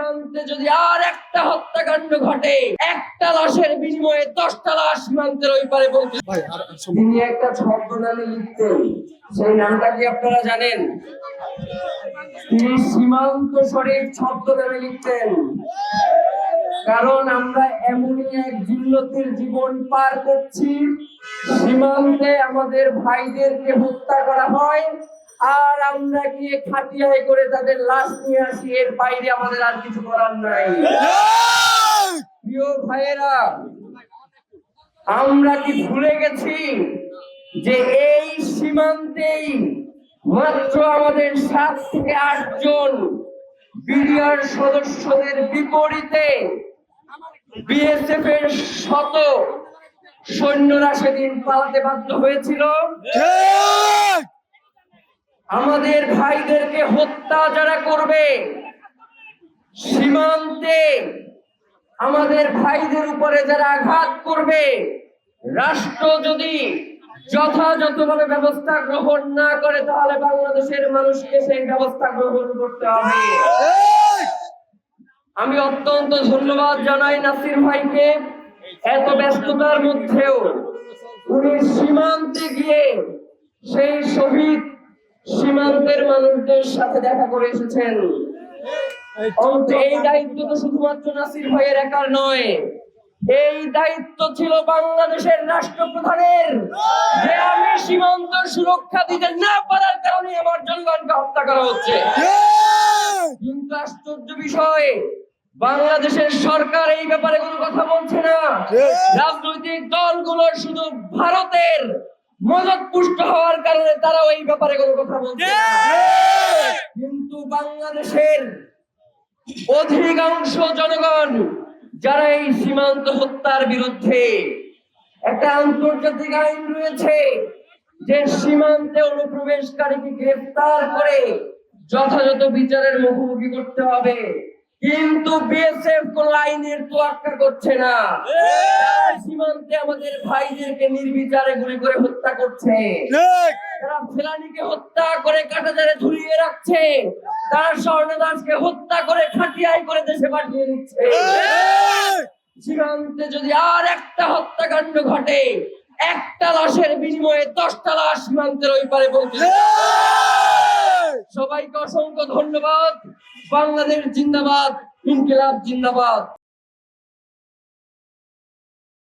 সীমান্তে যদি আর একটা হত্যাকাণ্ড ঘটে, একটা লাশের বিনিময়ে 10টা লাশ সীমান্তের ওই পারে পৌঁছে। তিনি একটা ছদ্মনামে লিখতেন, সেই নামটা কি আপনারা জানেন? তিনি সীমান্ত শরীফ ছদ্মনামে লিখতেন। কারণ আমরা এমনই এক জিল্লতির জীবন পার করছি, সীমান্তে আমাদের ভাইদেরকে হত্যা করা হয় আর আমরা গিয়ে খাটিয়ায় করে তাদের লাশ নিয়ে আসি, এর বাইরে আমাদের আর কিছু করার নাই। প্রিয় ভাইয়েরা, আমরা কি ভুলে গেছি যে এই সীমান্তেই মাত্র আমাদের 7 থেকে 8 জন বিডিআর সদস্যদের বিপরীতে বিএসএফ এর শত সৈন্যরা সেদিন পালাতে বাধ্য হয়েছিল। আমাদের ভাইদেরকে হত্যা যারা করবে, সীমান্তে আমাদের ভাইদের উপরে যারা আঘাত করবে, রাষ্ট্র যদি যথাযথভাবে ব্যবস্থা গ্রহণ না করে, তাহলে বাংলাদেশের মানুষকে সেই ব্যবস্থা গ্রহণ করতে হবে। আমি অত্যন্ত ধন্যবাদ জানাই নাসির ভাইকে, এত ব্যস্ততার মধ্যেও উনি সীমান্তে গিয়ে সেই শহীদ সীমান্তের মানুষদের সাথে দেখা করে এসেছেন। এই দায়িত্ব তো শুধুমাত্র নাসির ভাইয়ের একার নয়, এই দায়িত্ব ছিল বাংলাদেশের রাষ্ট্রপ্রধানের, যে আমি সীমান্ত সুরক্ষা দিতে না পারার কারণে আমার জনগণকে হত্যা করা হচ্ছে। কিন্তু আশ্চর্য বিষয়, বাংলাদেশের সরকার এই ব্যাপারে কোনো কথা বলছে না। রাজনৈতিক দলগুলো শুধু ভারতের মদত পুষ্ট হওয়ার কারণে তারা এই ব্যাপারে কোনো কথা বলছে না। কিন্তু বাংলাদেশের অধিকাংশ জনগণ যারা এই সীমান্ত হত্যার বিরুদ্ধে, একটা আন্তর্জাতিক আইন রয়েছে যে সীমান্তে অনুপ্রবেশকারীকে গ্রেফতার করে যথাযথ বিচারের মুখোমুখি করতে হবে, কিন্তু বিএসএফ কোন আইনের তোয়াক্কা করছে না। সীমান্তে আমাদের ভাইদেরকে নির্বিচারে গুলি করে হত্যা করছে, তারা ফেলানিকে হত্যা করে কাঁটাতারে ঝুলিয়ে রাখছে, তারা স্বর্ণদাসকে হত্যা করে খাটিয়ায় করে দেশে পাঠিয়ে দিচ্ছে। সীমান্তে যদি আর একটা হত্যাকাণ্ড ঘটে, একটা লাশের বিনিময়ে 10টা লাশ সীমান্তের ওই পারে পৌঁছে। সবাইকে অসংখ্য ধন্যবাদ। বাংলাদেশ জিন্দাবাদ, ইনকিলাব জিন্দাবাদ।